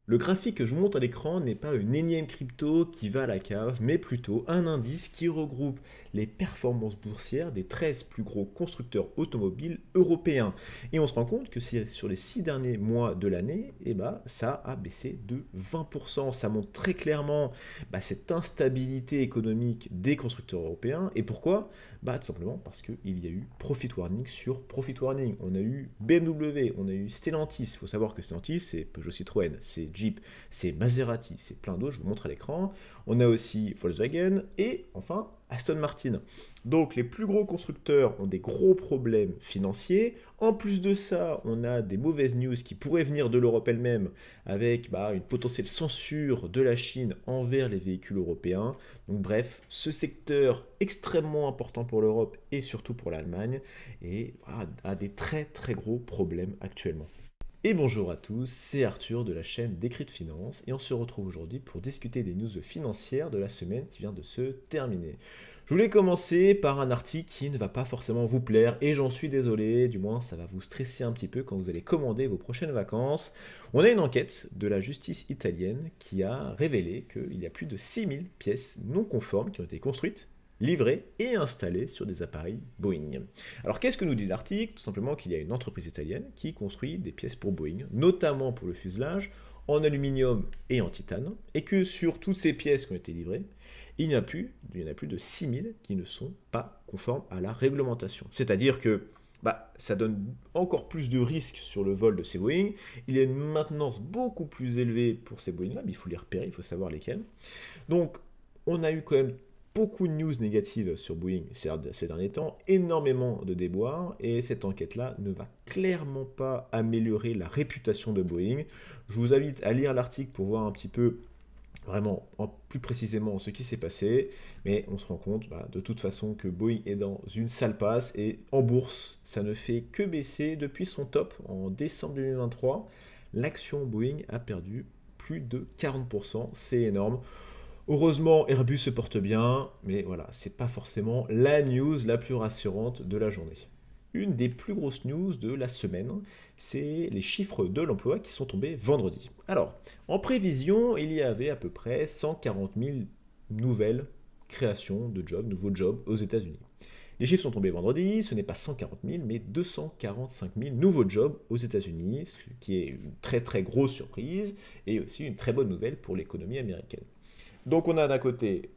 Le graphique que je vous montre à l'écran n'est pas une énième crypto qui va à la cave, mais plutôt un indice qui regroupe les performances boursières des 13 plus gros constructeurs automobiles européens. Et on se rend compte que sur les 6 derniers mois de l'année, ça a baissé de 20%. Ça montre très clairement cette instabilité économique des constructeurs européens. Et pourquoi? Tout simplement parce qu'il y a eu profit warning sur profit warning. On a eu BMW, on a eu Stellantis. Il faut savoir que Stellantis, c'est Peugeot Citroën, c'est Jeep, c'est Maserati, c'est plein d'autres, je vous montre à l'écran. On a aussi Volkswagen et enfin Aston Martin. Donc les plus gros constructeurs ont des gros problèmes financiers. En plus de ça, on a des mauvaises news qui pourraient venir de l'Europe elle-même avec une potentielle censure de la Chine envers les véhicules européens. Donc bref, ce secteur extrêmement important pour l'Europe et surtout pour l'Allemagne a des très très gros problèmes actuellement. Et bonjour à tous, c'est Arthur de la chaîne Décrypte Finance et on se retrouve aujourd'hui pour discuter des news financières de la semaine qui vient de se terminer. Je voulais commencer par un article qui ne va pas forcément vous plaire et j'en suis désolé, du moins ça va vous stresser un petit peu quand vous allez commander vos prochaines vacances. On a une enquête de la justice italienne qui a révélé qu'il y a plus de 6000 pièces non conformes qui ont été construites, livrées et installées sur des appareils Boeing. Alors qu'est-ce que nous dit l'article? Tout simplement qu'il y a une entreprise italienne qui construit des pièces pour Boeing, notamment pour le fuselage, en aluminium et en titane, et que sur toutes ces pièces qui ont été livrées, il y en a plus de 6000 qui ne sont pas conformes à la réglementation. C'est-à-dire que ça donne encore plus de risques sur le vol de ces Boeing. Il y a une maintenance beaucoup plus élevée pour ces Boeing-là, mais il faut les repérer, il faut savoir lesquels. Donc, on a eu quand même beaucoup de news négatives sur Boeing ces derniers temps, énormément de déboires, et cette enquête-là ne va clairement pas améliorer la réputation de Boeing. Je vous invite à lire l'article pour voir un petit peu vraiment plus précisément ce qui s'est passé, mais on se rend compte de toute façon que Boeing est dans une sale passe, et en bourse, ça ne fait que baisser depuis son top en décembre 2023. L'action Boeing a perdu plus de 40%, c'est énorme. Heureusement, Airbus se porte bien, mais voilà, c'est pas forcément la news la plus rassurante de la journée. Une des plus grosses news de la semaine, c'est les chiffres de l'emploi qui sont tombés vendredi. Alors, en prévision, il y avait à peu près 140 000 nouvelles créations de jobs, nouveaux jobs aux États-Unis. Les chiffres sont tombés vendredi, ce n'est pas 140 000, mais 245 000 nouveaux jobs aux États-Unis, ce qui est une très très grosse surprise et aussi une très bonne nouvelle pour l'économie américaine. Donc on a d'un côté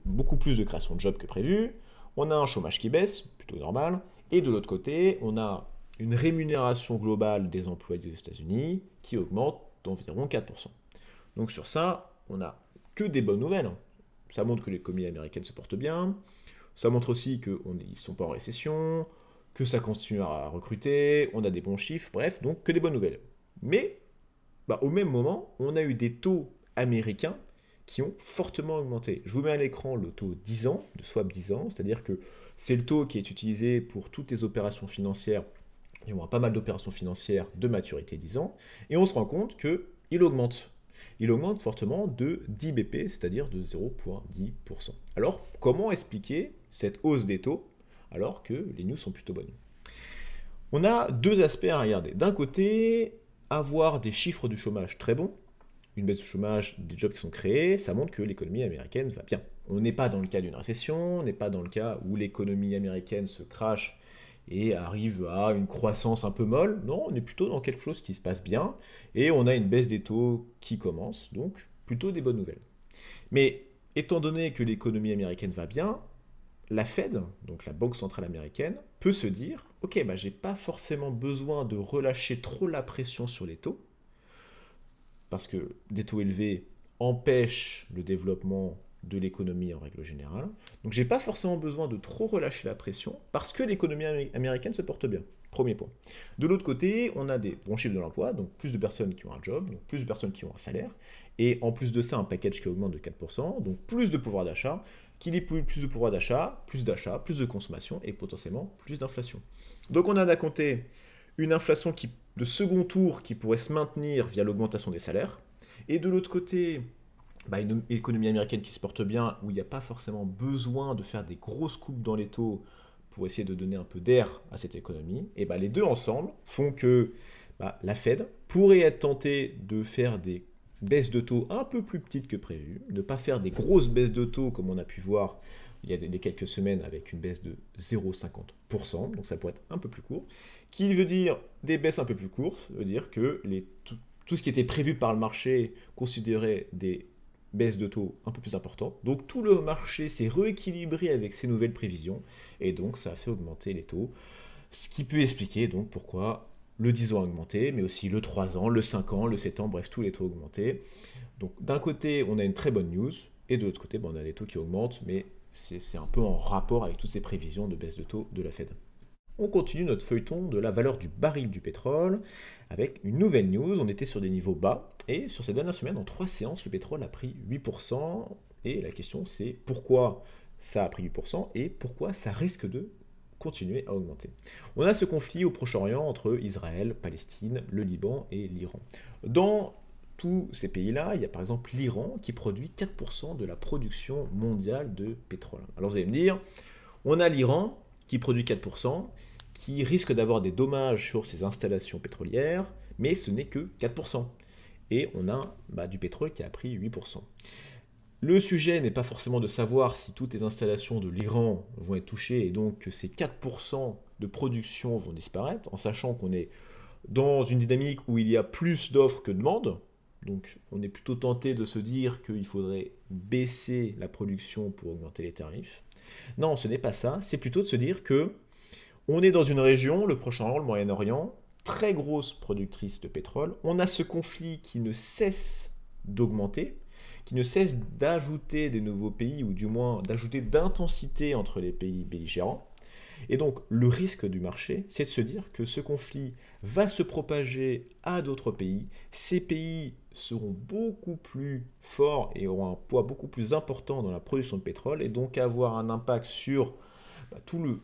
beaucoup plus de création de jobs que prévu, on a un chômage qui baisse, plutôt normal, et de l'autre côté, on a une rémunération globale des employés des États-Unis qui augmente d'environ 4%. Donc sur ça, on n'a que des bonnes nouvelles. Ça montre que l'économie américaine se porte bien, ça montre aussi qu'ils ne sont pas en récession, que ça continue à recruter, on a des bons chiffres, bref, donc que des bonnes nouvelles. Mais au même moment, on a eu des taux américains qui ont fortement augmenté. Je vous mets à l'écran le taux 10 ans, de swap 10 ans, c'est-à-dire que c'est le taux qui est utilisé pour toutes les opérations financières, du moins pas mal d'opérations financières de maturité 10 ans, et on se rend compte qu'il augmente. Il augmente fortement de 10 BP, c'est-à-dire de 0,10%. Alors, comment expliquer cette hausse des taux alors que les news sont plutôt bonnes? On a deux aspects à regarder. D'un côté, avoir des chiffres du chômage très bons, une baisse du chômage, des jobs qui sont créés, ça montre que l'économie américaine va bien. On n'est pas dans le cas d'une récession, on n'est pas dans le cas où l'économie américaine se crache et arrive à une croissance un peu molle. Non, on est plutôt dans quelque chose qui se passe bien, et on a une baisse des taux qui commence, donc plutôt des bonnes nouvelles. Mais étant donné que l'économie américaine va bien, la Fed, donc la Banque centrale américaine, peut se dire, ok, j'ai pas forcément besoin de relâcher trop la pression sur les taux, parce que des taux élevés empêchent le développement de l'économie en règle générale. Donc j'ai pas forcément besoin de trop relâcher la pression parce que l'économie américaine se porte bien. Premier point. De l'autre côté, on a des bons chiffres de l'emploi, donc plus de personnes qui ont un job, donc plus de personnes qui ont un salaire, et en plus de ça, un package qui augmente de 4%, donc plus de pouvoir d'achat. Qui dit plus de pouvoir d'achat, plus de consommation et potentiellement plus d'inflation. Donc on a d'un côté une inflation de second tour qui pourrait se maintenir via l'augmentation des salaires, et de l'autre côté, une économie américaine qui se porte bien, où il n'y a pas forcément besoin de faire des grosses coupes dans les taux pour essayer de donner un peu d'air à cette économie, et les deux ensemble font que la Fed pourrait être tentée de faire des baisse de taux un peu plus petite que prévu, ne pas faire des grosses baisses de taux comme on a pu voir il y a des quelques semaines avec une baisse de 0,50%, donc ça pourrait être un peu plus court, qui veut dire des baisses un peu plus courtes, veut dire que tout ce qui était prévu par le marché considérait des baisses de taux un peu plus importantes. Donc tout le marché s'est rééquilibré avec ces nouvelles prévisions, et donc ça a fait augmenter les taux, ce qui peut expliquer donc pourquoi le 10 ans a augmenté, mais aussi le 3 ans, le 5 ans, le 7 ans, bref, tous les taux ont augmenté. Donc d'un côté, on a une très bonne news, et de l'autre côté, on a des taux qui augmentent, mais c'est un peu en rapport avec toutes ces prévisions de baisse de taux de la Fed. On continue notre feuilleton de la valeur du baril du pétrole avec une nouvelle news. On était sur des niveaux bas, et sur ces dernières semaines, en 3 séances, le pétrole a pris 8%, et la question c'est pourquoi ça a pris 8% et pourquoi ça risque de continuer à augmenter. On a ce conflit au Proche-Orient entre Israël, Palestine, le Liban et l'Iran. Dans tous ces pays-là, il y a par exemple l'Iran qui produit 4% de la production mondiale de pétrole. Alors vous allez me dire, on a l'Iran qui produit 4%, qui risque d'avoir des dommages sur ses installations pétrolières, mais ce n'est que 4%. Et on a du pétrole qui a pris 8%. Le sujet n'est pas forcément de savoir si toutes les installations de l'Iran vont être touchées et donc que ces 4% de production vont disparaître, en sachant qu'on est dans une dynamique où il y a plus d'offres que de demandes. Donc on est plutôt tenté de se dire qu'il faudrait baisser la production pour augmenter les tarifs. Non, ce n'est pas ça, c'est plutôt de se dire que on est dans une région, le Proche-Orient, le Moyen-Orient, très grosse productrice de pétrole. On a ce conflit qui ne cesse d'augmenter, qui ne cesse d'ajouter des nouveaux pays, ou du moins d'ajouter d'intensité entre les pays belligérants. Et donc le risque du marché, c'est de se dire que ce conflit va se propager à d'autres pays. Ces pays seront beaucoup plus forts et auront un poids beaucoup plus important dans la production de pétrole, et donc avoir un impact sur tout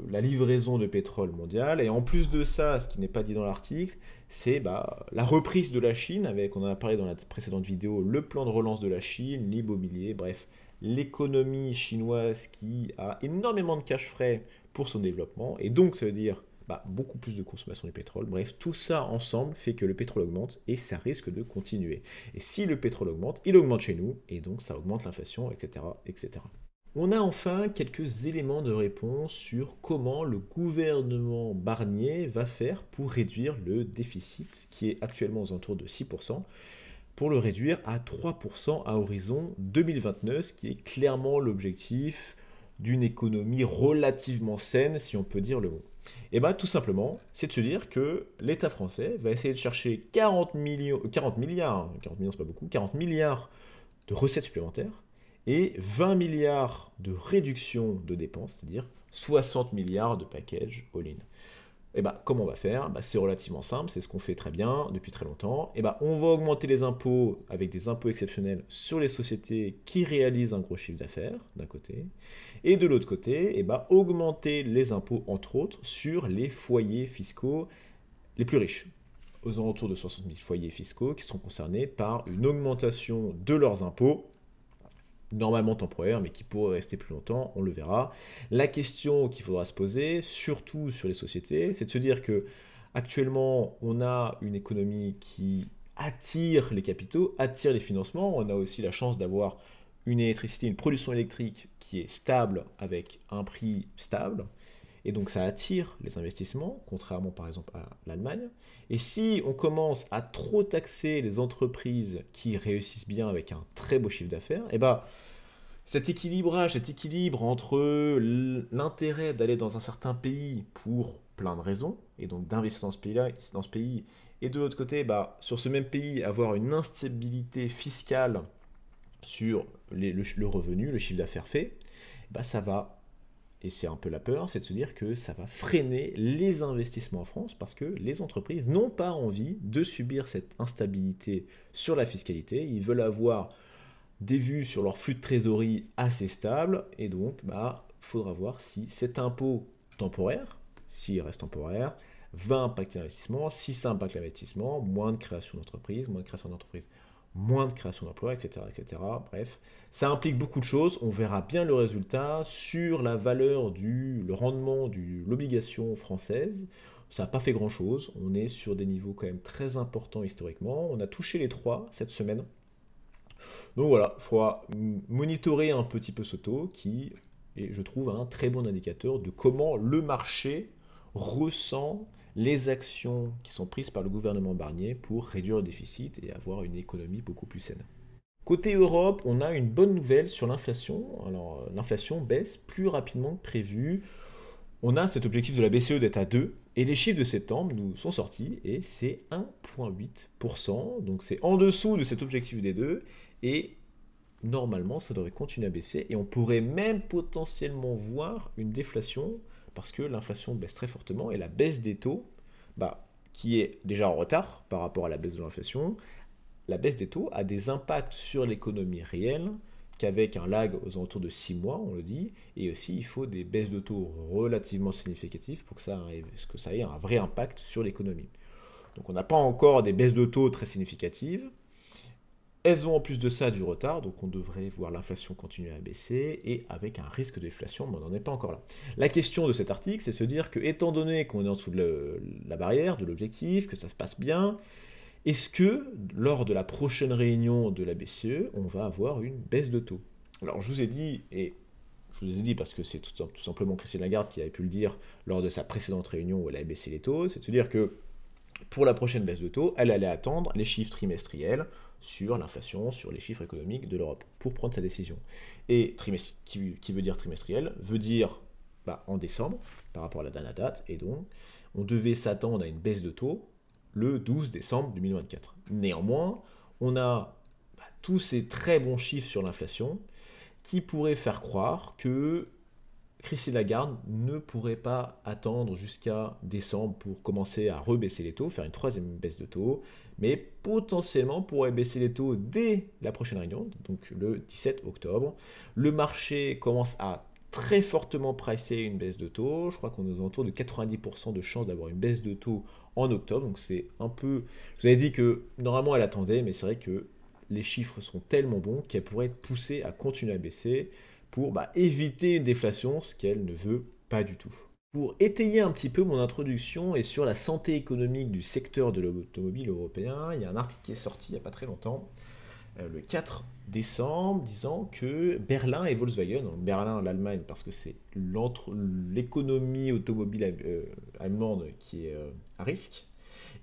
la livraison de pétrole mondiale. Et en plus de ça, ce qui n'est pas dit dans l'article, c'est la reprise de la Chine, avec, on en a parlé dans la précédente vidéo, le plan de relance de la Chine, l'immobilier, bref, l'économie chinoise qui a énormément de cash frais pour son développement, et donc ça veut dire beaucoup plus de consommation du pétrole. Bref, tout ça ensemble fait que le pétrole augmente, et ça risque de continuer. Et si le pétrole augmente, il augmente chez nous, et donc ça augmente l'inflation, etc., etc. On a enfin quelques éléments de réponse sur comment le gouvernement Barnier va faire pour réduire le déficit, qui est actuellement aux alentours de 6%, pour le réduire à 3% à horizon 2029, ce qui est clairement l'objectif d'une économie relativement saine, si on peut dire le mot. Et tout simplement, c'est de se dire que l'État français va essayer de chercher 40 milliards, c'est pas beaucoup, 40 milliards de recettes supplémentaires, et 20 milliards de réduction de dépenses, c'est-à-dire 60 milliards de package all-in. Et comment on va faire? C'est relativement simple, c'est ce qu'on fait très bien depuis très longtemps. On va augmenter les impôts avec des impôts exceptionnels sur les sociétés qui réalisent un gros chiffre d'affaires, d'un côté, et de l'autre côté, augmenter les impôts, entre autres, sur les foyers fiscaux les plus riches, aux alentours de 60 000 foyers fiscaux qui seront concernés par une augmentation de leurs impôts, normalement temporaire, mais qui pourrait rester plus longtemps, on le verra. La question qu'il faudra se poser, surtout sur les sociétés, c'est de se dire que actuellement, on a une économie qui attire les capitaux, attire les financements. On a aussi la chance d'avoir une électricité, une production électrique qui est stable, avec un prix stable. Et donc ça attire les investissements, contrairement par exemple à l'Allemagne. Et si on commence à trop taxer les entreprises qui réussissent bien avec un très beau chiffre d'affaires, cet équilibre entre l'intérêt d'aller dans un certain pays pour plein de raisons, et donc d'investir dans ce pays, et de l'autre côté, sur ce même pays, avoir une instabilité fiscale sur le revenu, le chiffre d'affaires fait, ça va. Et c'est un peu la peur, c'est de se dire que ça va freiner les investissements en France parce que les entreprises n'ont pas envie de subir cette instabilité sur la fiscalité. Ils veulent avoir des vues sur leur flux de trésorerie assez stable, et donc faudra voir si cet impôt temporaire, s'il reste temporaire, va impacter l'investissement. Si ça impacte l'investissement, moins de création d'entreprises, moins de création d'emplois, etc., etc. Bref, ça implique beaucoup de choses. On verra bien le résultat sur la valeur le rendement de l'obligation française, ça n'a pas fait grand-chose. On est sur des niveaux quand même très importants historiquement. On a touché les 3 cette semaine. Donc voilà, il faudra monitorer un petit peu ce taux qui est, je trouve, un très bon indicateur de comment le marché ressent les actions qui sont prises par le gouvernement Barnier pour réduire le déficit et avoir une économie beaucoup plus saine. Côté Europe, on a une bonne nouvelle sur l'inflation. Alors, l'inflation baisse plus rapidement que prévu. On a cet objectif de la BCE d'être à 2, et les chiffres de septembre nous sont sortis, et c'est 1,8%, donc c'est en dessous de cet objectif des 2, et normalement ça devrait continuer à baisser, et on pourrait même potentiellement voir une déflation, parce que l'inflation baisse très fortement, et la baisse des taux, qui est déjà en retard par rapport à la baisse de l'inflation, la baisse des taux a des impacts sur l'économie réelle, qu'avec un lag aux alentours de 6 mois, on le dit, et aussi il faut des baisses de taux relativement significatives pour que ça ait un vrai impact sur l'économie. Donc on n'a pas encore des baisses de taux très significatives, elles ont en plus de ça du retard, donc on devrait voir l'inflation continuer à baisser, et avec un risque d'inflation, mais on n'en est pas encore là. La question de cet article, c'est se dire que, étant donné qu'on est en dessous de la barrière, de l'objectif, que ça se passe bien, est-ce que, lors de la prochaine réunion de la BCE, on va avoir une baisse de taux? Alors, je vous ai dit, et je vous ai dit parce que c'est tout simplement Christine Lagarde qui avait pu le dire lors de sa précédente réunion où elle a baissé les taux, c'est de se dire que pour la prochaine baisse de taux, elle allait attendre les chiffres trimestriels sur l'inflation, sur les chiffres économiques de l'Europe, pour prendre sa décision. Et qui veut dire trimestriel, veut dire en décembre, par rapport à la dernière date, et donc on devait s'attendre à une baisse de taux le 12 décembre 2024. Néanmoins, on a tous ces très bons chiffres sur l'inflation qui pourraient faire croire que Christine Lagarde ne pourrait pas attendre jusqu'à décembre pour commencer à rebaisser les taux, faire une troisième baisse de taux, mais potentiellement pourrait baisser les taux dès la prochaine réunion, donc le 17 octobre. Le marché commence à très fortement pricer une baisse de taux. Je crois qu'on est aux alentours de 90% de chances d'avoir une baisse de taux en octobre. Donc c'est un peu... Je vous avais dit que normalement elle attendait, mais c'est vrai que les chiffres sont tellement bons qu'elle pourrait être poussée à continuer à baisser pour éviter une déflation, ce qu'elle ne veut pas du tout. Pour étayer un petit peu mon introduction et sur la santé économique du secteur de l'automobile européen, il y a un article qui est sorti il n'y a pas très longtemps, le 4 décembre, disant que Berlin et Volkswagen, donc Berlin, l'Allemagne, parce que c'est l'économie automobile allemande qui est à risque,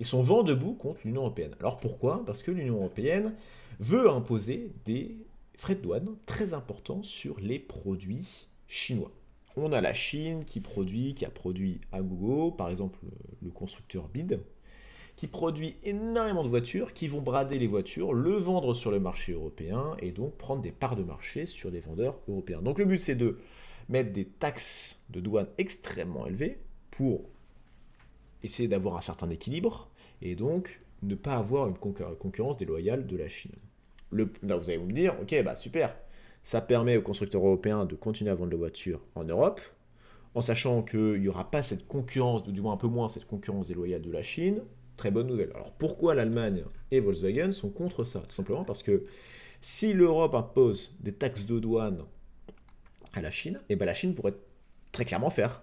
ils sont vent debout contre l'Union européenne. Alors pourquoi? Parce que l'Union européenne veut imposer des frais de douane très importants sur les produits chinois. On a la Chine qui a produit à Gogo, par exemple le constructeur BID, qui produit énormément de voitures, qui vont brader les voitures, le vendre sur le marché européen et donc prendre des parts de marché sur les vendeurs européens. Donc le but c'est de mettre des taxes de douane extrêmement élevées pour essayer d'avoir un certain équilibre et donc ne pas avoir une concurrence déloyale de la Chine. Là vous allez me dire, ok, super, ça permet aux constructeurs européens de continuer à vendre les voitures en Europe, en sachant qu'il n'y aura pas cette concurrence, ou du moins un peu moins cette concurrence déloyale de la Chine. Très bonne nouvelle. Alors pourquoi l'Allemagne et Volkswagen sont contre ça? Tout simplement parce que si l'Europe impose des taxes de douane à la Chine, et la Chine pourrait très clairement faire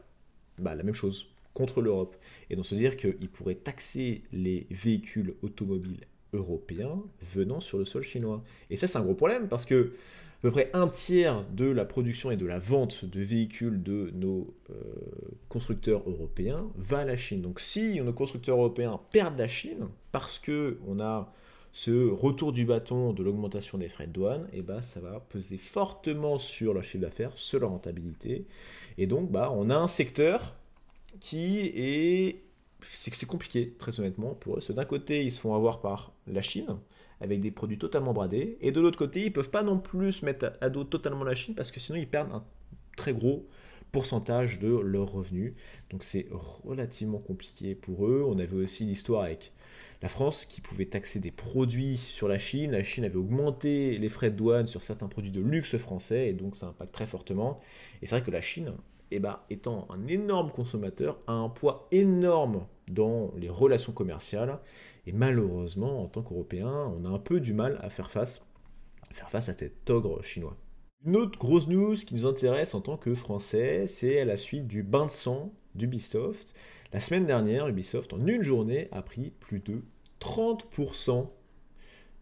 la même chose contre l'Europe. Et donc se dire qu'ils pourraient taxer les véhicules automobiles européens venant sur le sol chinois. Et ça c'est un gros problème parce que à peu près un tiers de la production et de la vente de véhicules de nos constructeurs européens va à la Chine. Donc si nos constructeurs européens perdent la Chine parce qu'on a ce retour du bâton de l'augmentation des frais de douane, ça va peser fortement sur leur chiffre d'affaires, sur leur rentabilité. Et donc on a un secteur qui est... C'est compliqué, très honnêtement, pour eux. D'un côté, ils se font avoir par la Chine, avec des produits totalement bradés, et de l'autre côté, ils ne peuvent pas non plus se mettre à dos totalement la Chine, parce que sinon, ils perdent un très gros pourcentage de leurs revenus. Donc c'est relativement compliqué pour eux. On avait aussi l'histoire avec la France, qui pouvait taxer des produits sur la Chine. La Chine avait augmenté les frais de douane sur certains produits de luxe français, et donc ça impacte très fortement. Et c'est vrai que la Chine... étant un énorme consommateur, a un poids énorme dans les relations commerciales. Et malheureusement, en tant qu'Européens, on a un peu du mal à faire face à cet ogre chinois. Une autre grosse news qui nous intéresse en tant que Français, c'est à la suite du bain de sang d'Ubisoft. La semaine dernière, Ubisoft, en une journée, a pris plus de 30%,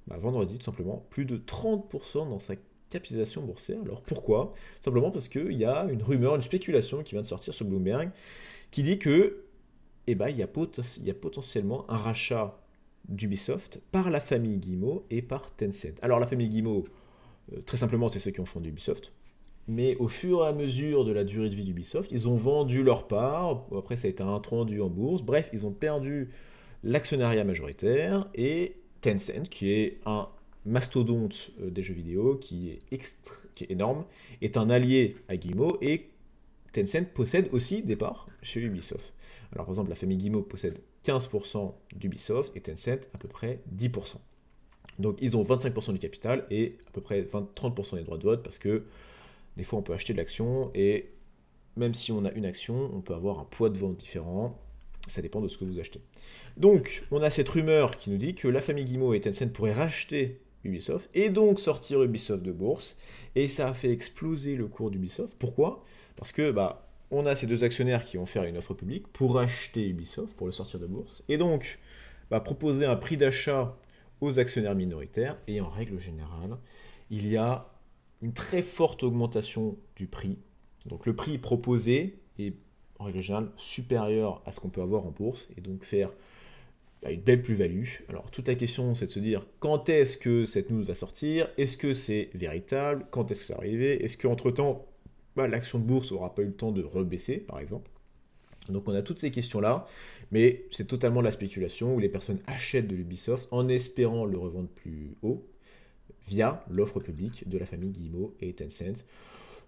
vendredi tout simplement, plus de 30% dans sa capitalisation boursière. Alors pourquoi? Simplement parce qu'il y a une rumeur, une spéculation qui vient de sortir sur Bloomberg, qui dit que il y a potentiellement un rachat d'Ubisoft par la famille Guillemot et par Tencent. Alors la famille Guillemot, très simplement, c'est ceux qui ont fondé Ubisoft. Mais au fur et à mesure de la durée de vie d'Ubisoft, ils ont vendu leur part. Après, ça a été introduit en bourse. Bref, ils ont perdu l'actionnariat majoritaire. Et Tencent, qui est un mastodonte des jeux vidéo, qui est énorme, est un allié à Guillemot. Et Tencent possède aussi des parts chez Ubisoft. Alors, par exemple, la famille Guillemot possède 15% d'Ubisoft et Tencent à peu près 10%. Donc, ils ont 25% du capital et à peu près 30% des droits de vote parce que des fois, on peut acheter de l'action et même si on a une action, on peut avoir un poids de vente différent. Ça dépend de ce que vous achetez. Donc, on a cette rumeur qui nous dit que la famille Guillemot et Tencent pourraient racheter Ubisoft et donc sortir Ubisoft de bourse. Et ça a fait exploser le cours d'Ubisoft. Pourquoi? Parce que on a ces deux actionnaires qui vont faire une offre publique pour acheter Ubisoft, pour le sortir de bourse. Et donc, proposer un prix d'achat aux actionnaires minoritaires. Et en règle générale, il y a une très forte augmentation du prix. Donc le prix proposé est en règle générale supérieur à ce qu'on peut avoir en bourse et donc faire une belle plus-value. Alors toute la question c'est de se dire quand est-ce que cette news va sortir, est-ce que c'est véritable, quand est-ce que ça va arriver, est-ce qu'entre-temps l'action de bourse n'aura pas eu le temps de rebaisser par exemple. Donc on a toutes ces questions-là, mais c'est totalement de la spéculation où les personnes achètent de l'Ubisoft en espérant le revendre plus haut via l'offre publique de la famille Guillemot et Tencent.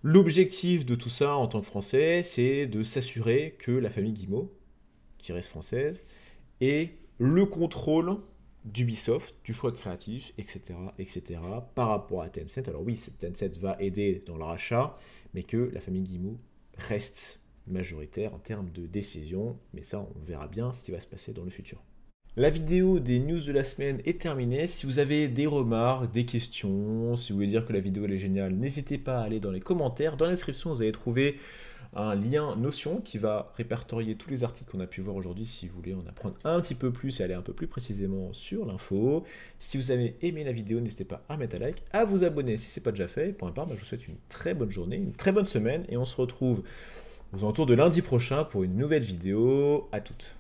L'objectif de tout ça en tant que Français, c'est de s'assurer que la famille Guillemot, qui reste française, ait le contrôle d'Ubisoft, du choix créatif, etc., par rapport à Tencent. Alors oui, Tencent va aider dans le rachat, mais que la famille Guillemot reste majoritaire en termes de décision, mais ça, on verra bien ce qui va se passer dans le futur. La vidéo des news de la semaine est terminée. Si vous avez des remarques, des questions, si vous voulez dire que la vidéo elle est géniale, n'hésitez pas à aller dans les commentaires. Dans la description, vous allez trouver un lien Notion qui va répertorier tous les articles qu'on a pu voir aujourd'hui si vous voulez en apprendre un petit peu plus et aller un peu plus précisément sur l'info. Si vous avez aimé la vidéo, n'hésitez pas à mettre un like, à vous abonner si ce n'est pas déjà fait. Pour ma part, je vous souhaite une très bonne journée, une très bonne semaine et on se retrouve aux alentours de lundi prochain pour une nouvelle vidéo. À toutes.